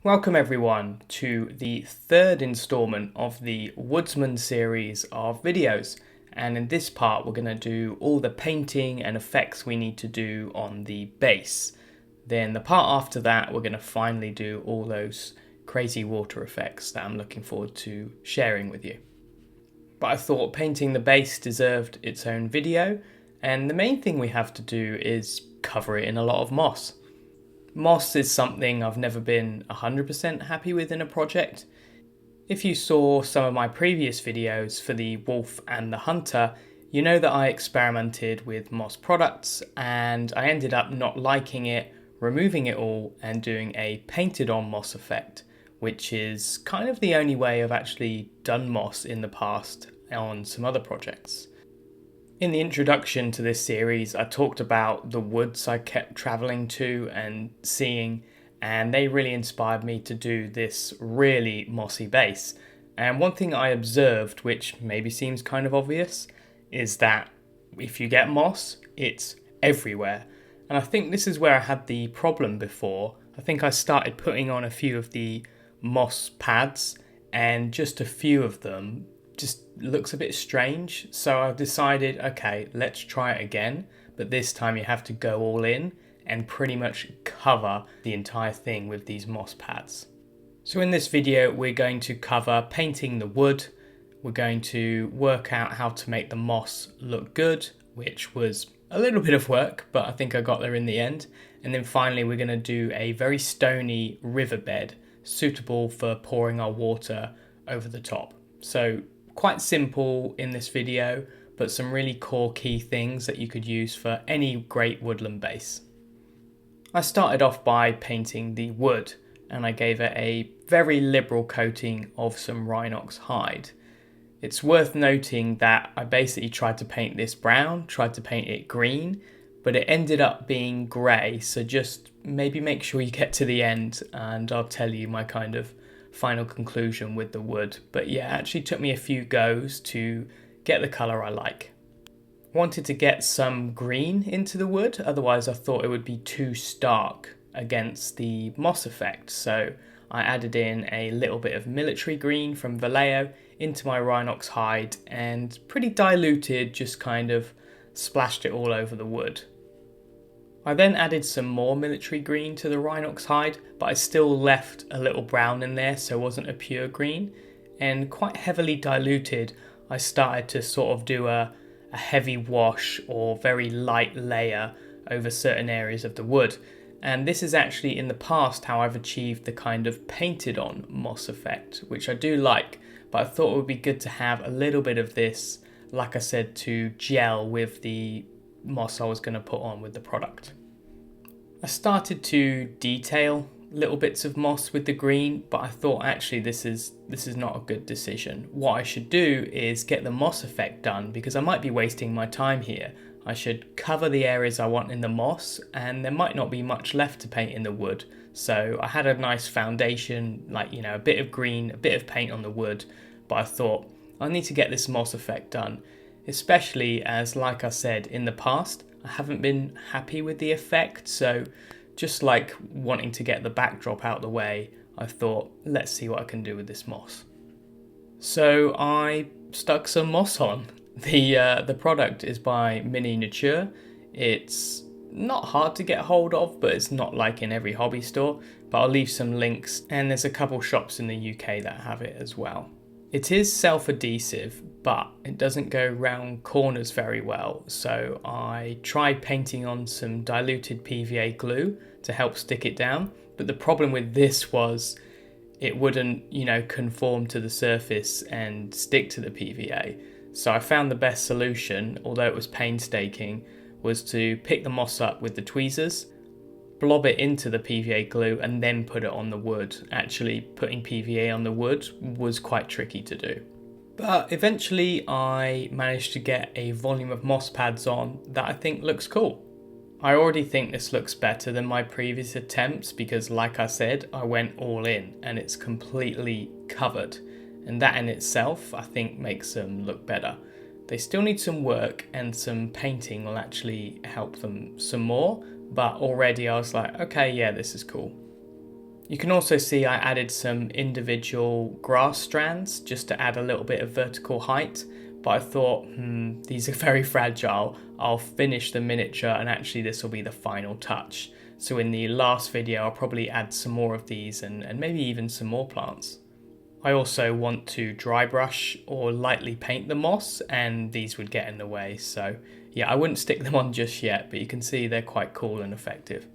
Welcome everyone to the third installment of the Woodsman series of videos, and in this part we're going to do all the painting and effects we need to do on the base. Then the part after that we're going to finally do all those crazy water effects that I'm looking forward to sharing with you. But I thought painting the base deserved its own video, and the main thing we have to do is cover it in a lot of moss. Moss is something I've never been 100% happy with in a project. If you saw some of my previous videos for the Wolf and the Hunter, you know that I experimented with moss products and I ended up not liking it, removing it all and doing a painted on moss effect, which is kind of the only way I've actually done moss in the past on some other projects. In the introduction to this series, I talked about the woods I kept travelling to and seeing, and they really inspired me to do this really mossy base. And one thing I observed, which maybe seems kind of obvious, is that if you get moss, it's everywhere. And I think this is where I had the problem before. I think I started putting on a few of the moss pads, and just a few of them just looks a bit strange, so I've decided, okay, let's try it again, but this time you have to go all in and pretty much cover the entire thing with these moss pads. So in this video we're going to cover painting the wood, we're going to work out how to make the moss look good, which was a little bit of work, but I think I got there in the end, and then finally we're going to do a very stony riverbed suitable for pouring our water over the top. So quite simple in this video, but some really core key things that you could use for any great woodland base. I started off by painting the wood, and I gave it a very liberal coating of some Rhinox hide. It's worth noting that I basically tried to paint this brown, tried to paint it green, but it ended up being grey, so just maybe make sure you get to the end and I'll tell you my kind of final conclusion with the wood. But yeah, it actually took me a few goes to get the colour I like. Wanted to get some green into the wood, otherwise I thought it would be too stark against the moss effect, so I added in a little bit of military green from Vallejo into my Rhinox hide and pretty diluted, just kind of splashed it all over the wood. I then added some more military green to the Rhinox hide, but I still left a little brown in there, so it wasn't a pure green. And quite heavily diluted, I started to sort of do a heavy wash or very light layer over certain areas of the wood. And this is actually in the past how I've achieved the kind of painted on moss effect, which I do like, but I thought it would be good to have a little bit of this, like I said, to gel with the moss I was going to put on with the product. I started to detail little bits of moss with the green, but I thought actually this is not a good decision. What I should do is get the moss effect done, because I might be wasting my time here. I should cover the areas I want in the moss, and there might not be much left to paint in the wood. So I had a nice foundation, like, a bit of green, a bit of paint on the wood, but I thought I need to get this moss effect done. Especially as, like I said, in the past, I haven't been happy with the effect, so just like wanting to get the backdrop out of the way, I thought, let's see what I can do with this moss. So I stuck some moss on. The product is by Mini Nature. It's not hard to get hold of, but it's not like in every hobby store, but I'll leave some links, and there's a couple shops in the UK that have it as well. It is self-adhesive, but it doesn't go round corners very well, so I tried painting on some diluted PVA glue to help stick it down, but the problem with this was it wouldn't, conform to the surface and stick to the PVA. So I found the best solution, although it was painstaking, was to pick the moss up with the tweezers, blob it into the PVA glue and then put it on the wood. Actually, putting PVA on the wood was quite tricky to do. But eventually I managed to get a volume of moss pads on that I think looks cool. I already think this looks better than my previous attempts because, like I said, I went all in and it's completely covered. And that in itself, I think, makes them look better. They still need some work, and some painting will actually help them some more, but already I was like, okay, yeah, this is cool. You can also see I added some individual grass strands just to add a little bit of vertical height, but I thought, these are very fragile. I'll finish the miniature and actually this will be the final touch. So in the last video, I'll probably add some more of these and maybe even some more plants. I also want to dry brush or lightly paint the moss, and these would get in the way. So yeah, I wouldn't stick them on just yet, but you can see they're quite cool and effective.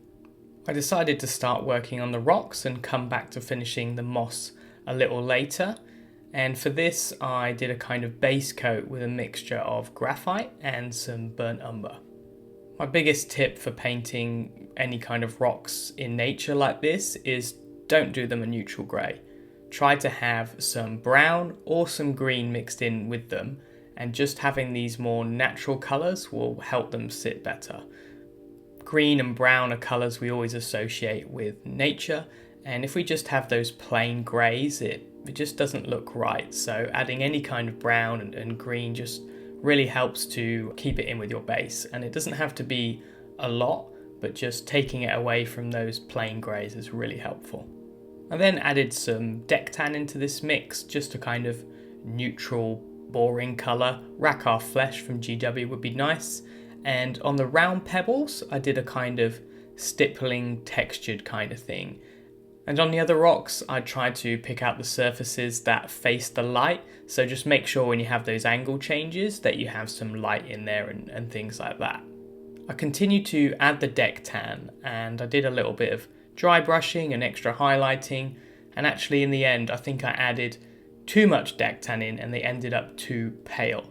I decided to start working on the rocks and come back to finishing the moss a little later. And for this, I did a kind of base coat with a mixture of graphite and some burnt umber. My biggest tip for painting any kind of rocks in nature like this is don't do them a neutral grey. Try to have some brown or some green mixed in with them, and just having these more natural colours will help them sit better. Green and brown are colours we always associate with nature, and if we just have those plain greys, it just doesn't look right. So adding any kind of brown and green just really helps to keep it in with your base, and it doesn't have to be a lot, but just taking it away from those plain greys is really helpful. I then added some deck tan into this mix, just a kind of neutral, boring colour. Rackar Flesh from GW would be nice. And on the round pebbles, I did a kind of stippling textured kind of thing. And on the other rocks, I tried to pick out the surfaces that face the light. So just make sure when you have those angle changes that you have some light in there and things like that. I continued to add the deck tan, and I did a little bit of dry brushing and extra highlighting. And actually in the end, I think I added too much deck tan in and they ended up too pale.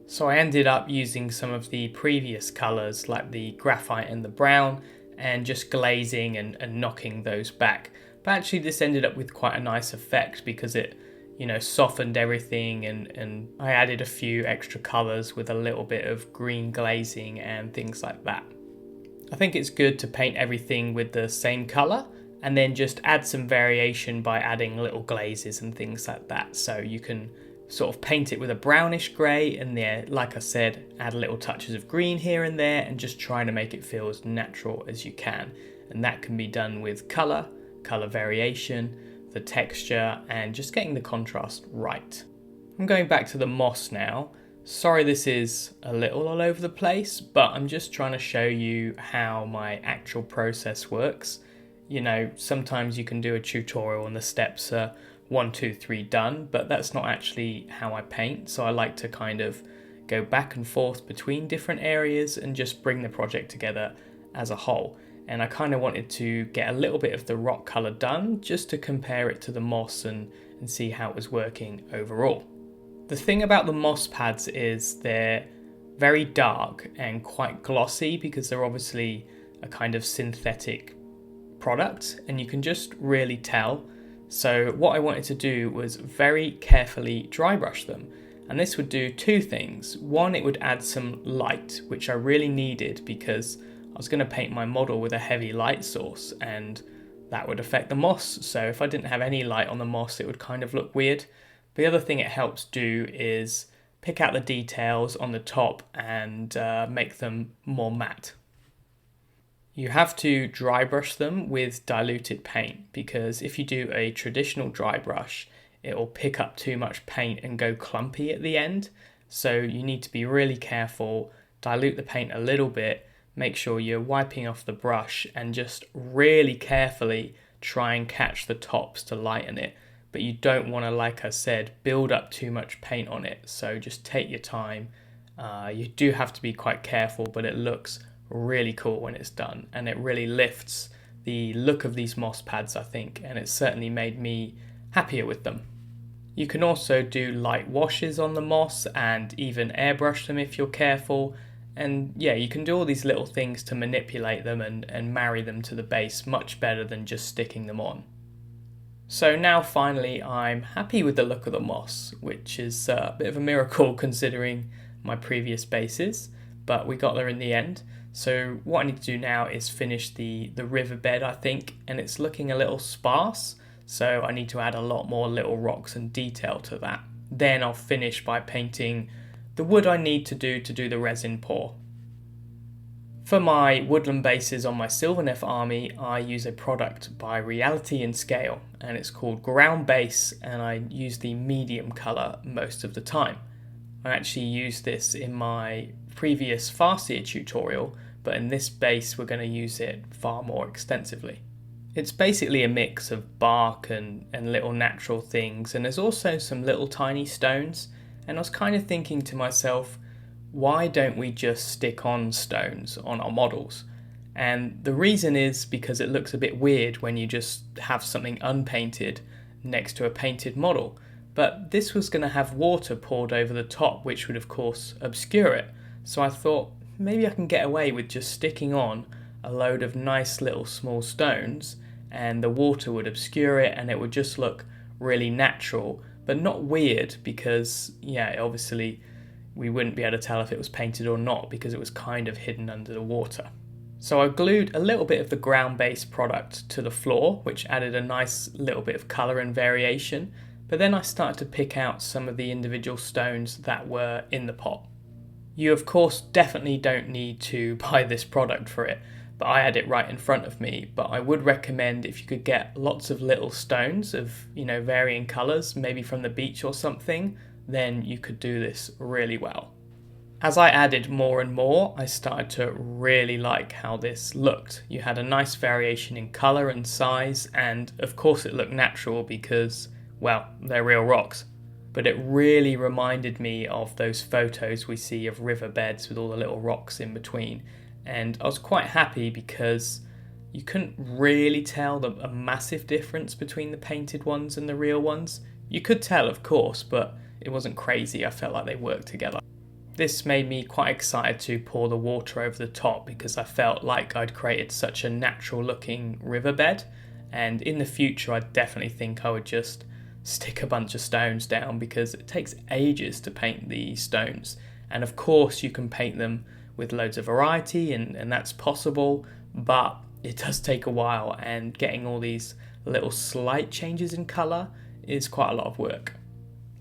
So I ended up using some of the previous colours like the graphite and the brown and just glazing and knocking those back. But actually this ended up with quite a nice effect because it, softened everything, and I added a few extra colours with a little bit of green glazing and things like that. I think it's good to paint everything with the same colour and then just add some variation by adding little glazes and things like that. So you can sort of paint it with a brownish grey and there, like I said, add little touches of green here and there and just trying to make it feel as natural as you can. And that can be done with colour variation, the texture, and just getting the contrast right. I'm going back to the moss now. Sorry this is a little all over the place, but I'm just trying to show you how my actual process works. Sometimes you can do a tutorial and the steps are 1, 2, 3 done, but that's not actually how I paint. So I like to kind of go back and forth between different areas and just bring the project together as a whole. And I kind of wanted to get a little bit of the rock colour done just to compare it to the moss and see how it was working overall. The thing about the moss pads is they're very dark and quite glossy because they're obviously a kind of synthetic product and you can just really tell. So what I wanted to do was very carefully dry brush them, and this would do two things. One, it would add some light, which I really needed because I was going to paint my model with a heavy light source and that would affect the moss. So if I didn't have any light on the moss, it would kind of look weird. The other thing it helps do is pick out the details on the top and make them more matte. You have to dry brush them with diluted paint because if you do a traditional dry brush, it will pick up too much paint and go clumpy at the end. So you need to be really careful, dilute the paint a little bit, make sure you're wiping off the brush and just really carefully try and catch the tops to lighten it. But you don't want to, like I said, build up too much paint on it. So just take your time. You do have to be quite careful, but it looks really cool when it's done. And it really lifts the look of these moss pads, I think. And it certainly made me happier with them. You can also do light washes on the moss and even airbrush them if you're careful. And yeah, you can do all these little things to manipulate them and marry them to the base much better than just sticking them on. So now finally I'm happy with the look of the moss, which is a bit of a miracle considering my previous bases, but we got there in the end. So what I need to do now is finish the riverbed, I think, and it's looking a little sparse, so I need to add a lot more little rocks and detail to that. Then I'll finish by painting the wood I need to do the resin pour. For my woodland bases on my Sylvaneth army, I use a product by Reality and Scale, and it's called Ground Base, and I use the medium colour most of the time. I actually used this in my previous Farseer tutorial, but in this base we're going to use it far more extensively. It's basically a mix of bark and little natural things, and there's also some little tiny stones, and I was kind of thinking to myself, why don't we just stick on stones on our models? And the reason is because it looks a bit weird when you just have something unpainted next to a painted model. But this was going to have water poured over the top, which would of course obscure it. So I thought maybe I can get away with just sticking on a load of nice little small stones, and the water would obscure it and it would just look really natural, but not weird, because obviously we wouldn't be able to tell if it was painted or not because it was kind of hidden under the water. So I glued a little bit of the ground-based product to the floor, which added a nice little bit of colour and variation, but then I started to pick out some of the individual stones that were in the pot. You of course definitely don't need to buy this product for it, but I had it right in front of me. But I would recommend, if you could get lots of little stones of varying colours, maybe from the beach or something, then you could do this really well. As I added more and more, I started to really like how this looked. You had a nice variation in colour and size, and of course it looked natural because, well, they're real rocks. But it really reminded me of those photos we see of riverbeds with all the little rocks in between. And I was quite happy because you couldn't really tell a massive difference between the painted ones and the real ones. You could tell, of course, but it wasn't crazy. I felt like they worked together. This made me quite excited to pour the water over the top because I felt like I'd created such a natural looking riverbed, and in the future I definitely think I would just stick a bunch of stones down because it takes ages to paint the stones, and of course you can paint them with loads of variety and that's possible, but it does take a while, and getting all these little slight changes in colour is quite a lot of work.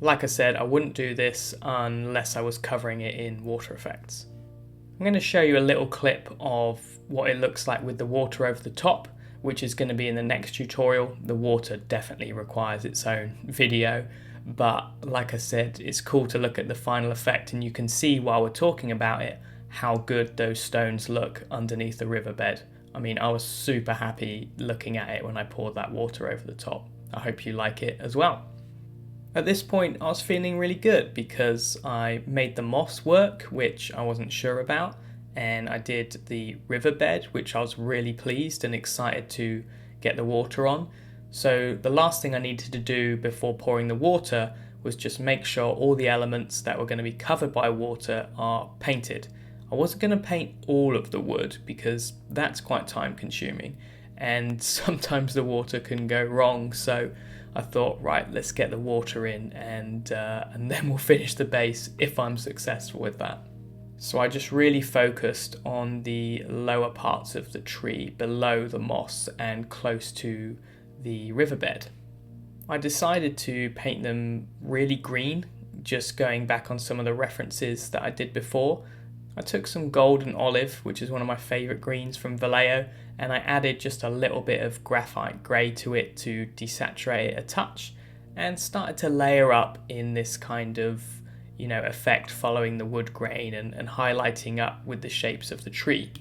Like I said, I wouldn't do this unless I was covering it in water effects. I'm going to show you a little clip of what it looks like with the water over the top, which is going to be in the next tutorial. The water definitely requires its own video, but like I said, it's cool to look at the final effect, and you can see while we're talking about it how good those stones look underneath the riverbed. I mean, I was super happy looking at it when I poured that water over the top. I hope you like it as well. At this point I was feeling really good because I made the moss work, which I wasn't sure about, and I did the riverbed, which I was really pleased and excited to get the water on. So the last thing I needed to do before pouring the water was just make sure all the elements that were going to be covered by water are painted. I wasn't going to paint all of the wood because that's quite time consuming, and sometimes the water can go wrong, so I thought, right, let's get the water in and then we'll finish the base if I'm successful with that. So I just really focused on the lower parts of the tree below the moss and close to the riverbed. I decided to paint them really green, just going back on some of the references that I did before. I took some gold and olive, which is one of my favourite greens from Vallejo, and I added just a little bit of graphite grey to it to desaturate it a touch, and started to layer up in this kind of effect following the wood grain and highlighting up with the shapes of the tree.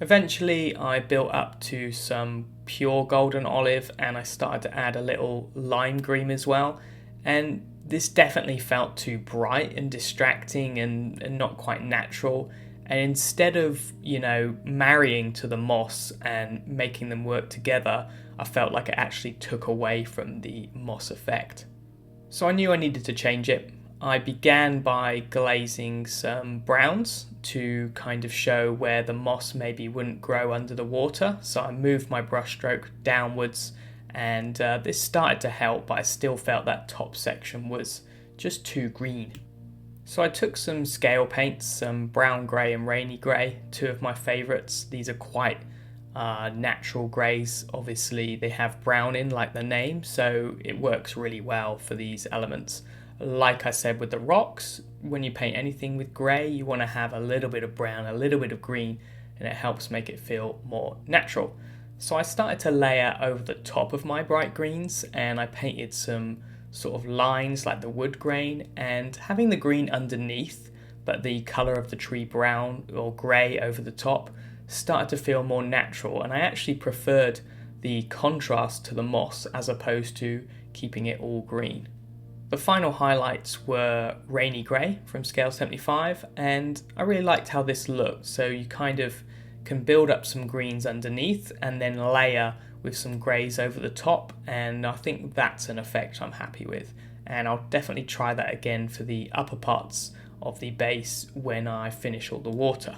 Eventually I built up to some pure golden olive, and I started to add a little lime green as well, and this definitely felt too bright and distracting and not quite natural. And instead of, marrying to the moss and making them work together, I felt like it actually took away from the moss effect. So I knew I needed to change it. I began by glazing some browns to kind of show where the moss maybe wouldn't grow under the water. So I moved my brushstroke downwards, and this started to help, but I still felt that top section was just too green. So I took some scale paints, some brown grey and rainy grey, two of my favourites. These are quite natural greys. Obviously they have brown in like the name, so it works really well for these elements. Like I said with the rocks, when you paint anything with grey, you want to have a little bit of brown, a little bit of green, and it helps make it feel more natural. So I started to layer over the top of my bright greens, and I painted some sort of lines like the wood grain, and having the green underneath but the colour of the tree brown or grey over the top started to feel more natural, and I actually preferred the contrast to the moss as opposed to keeping it all green. The final highlights were Rainy Grey from Scale 75, and I really liked how this looked. So you kind of can build up some greens underneath and then layer with some greys over the top, and I think that's an effect I'm happy with. And I'll definitely try that again for the upper parts of the base when I finish all the water.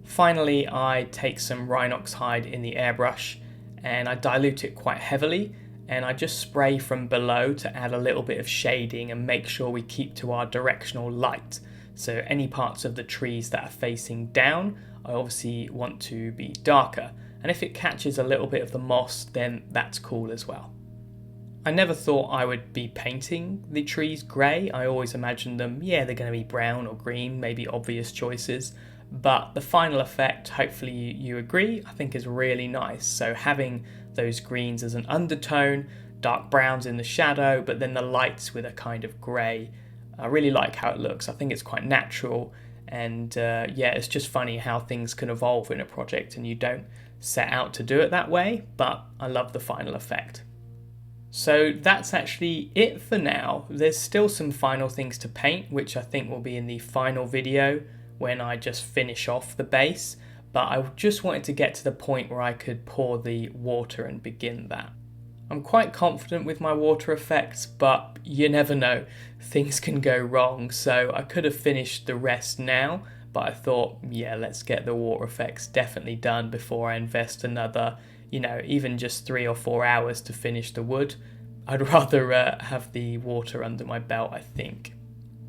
Finally, I take some Rhinox hide in the airbrush and I dilute it quite heavily, and I just spray from below to add a little bit of shading and make sure we keep to our directional light. So any parts of the trees that are facing down, I obviously want to be darker, and if it catches a little bit of the moss, then that's cool as well. I never thought I would be painting the trees grey. I always imagined them, they're going to be brown or green, maybe obvious choices. But the final effect, hopefully you agree, I think is really nice. So having those greens as an undertone, dark browns in the shadow, but then the lights with a kind of grey. I really like how it looks. I think it's quite natural, and it's just funny how things can evolve in a project and you don't set out to do it that way, but I love the final effect. So that's actually it for now. There's still some final things to paint, which I think will be in the final video when I just finish off the base, but I just wanted to get to the point where I could pour the water and begin that. I'm quite confident with my water effects, but you never know, things can go wrong, so I could have finished the rest now, but I thought, let's get the water effects definitely done before I invest another, even just 3 or 4 hours to finish the wood. I'd rather have the water under my belt, I think.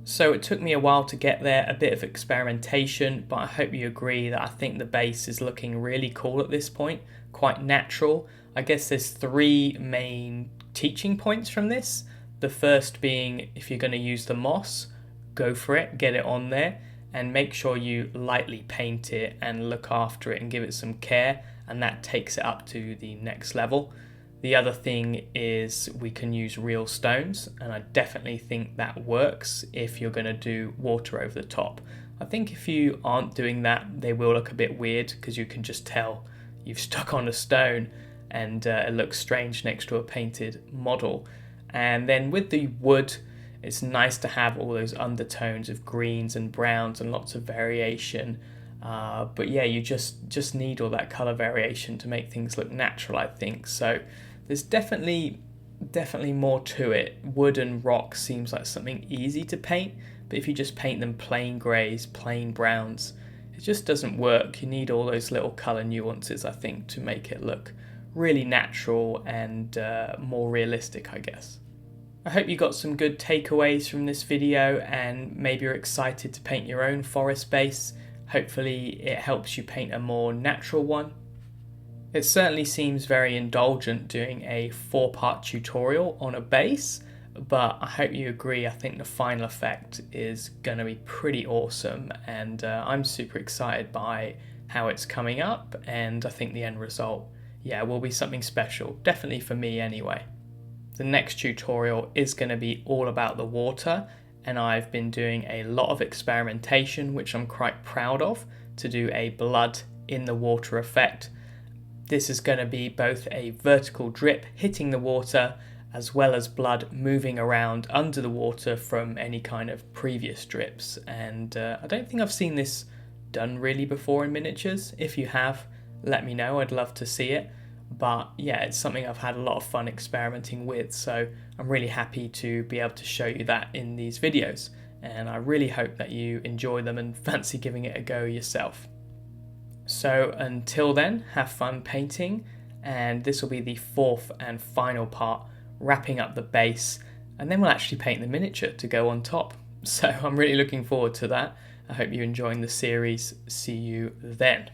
So it took me a while to get there, a bit of experimentation, but I hope you agree that I think the base is looking really cool at this point, quite natural. I guess there's 3 main teaching points from this. The first being, if you're going to use the moss, go for it, get it on there, and make sure you lightly paint it and look after it and give it some care, and that takes it up to the next level. The other thing is we can use real stones, and I definitely think that works if you're going to do water over the top. I think if you aren't doing that, they will look a bit weird because you can just tell you've stuck on a stone, and it looks strange next to a painted model. And then with the wood, it's nice to have all those undertones of greens and browns and lots of variation. But you just need all that colour variation to make things look natural, I think. So there's definitely more to it. Wood and rock seems like something easy to paint, but if you just paint them plain greys, plain browns, it just doesn't work. You need all those little colour nuances, I think, to make it look really natural and more realistic, I guess. I hope you got some good takeaways from this video, and maybe you're excited to paint your own forest base. Hopefully it helps you paint a more natural one. It certainly seems very indulgent doing a 4-part tutorial on a base, but I hope you agree. I think the final effect is going to be pretty awesome, and I'm super excited by how it's coming up, and I think the end result, will be something special, definitely for me anyway. The next tutorial is going to be all about the water, and I've been doing a lot of experimentation, which I'm quite proud of, to do a blood in the water effect. This is going to be both a vertical drip hitting the water, as well as blood moving around under the water from any kind of previous drips. And I don't think I've seen this done really before in miniatures. If you have, let me know, I'd love to see it. But it's something I've had a lot of fun experimenting with, so I'm really happy to be able to show you that in these videos, and I really hope that you enjoy them and fancy giving it a go yourself. So until then, have fun painting, and this will be the 4th and final part, wrapping up the base, and then we'll actually paint the miniature to go on top. So I'm really looking forward to that. I hope you're enjoying the series. See you then.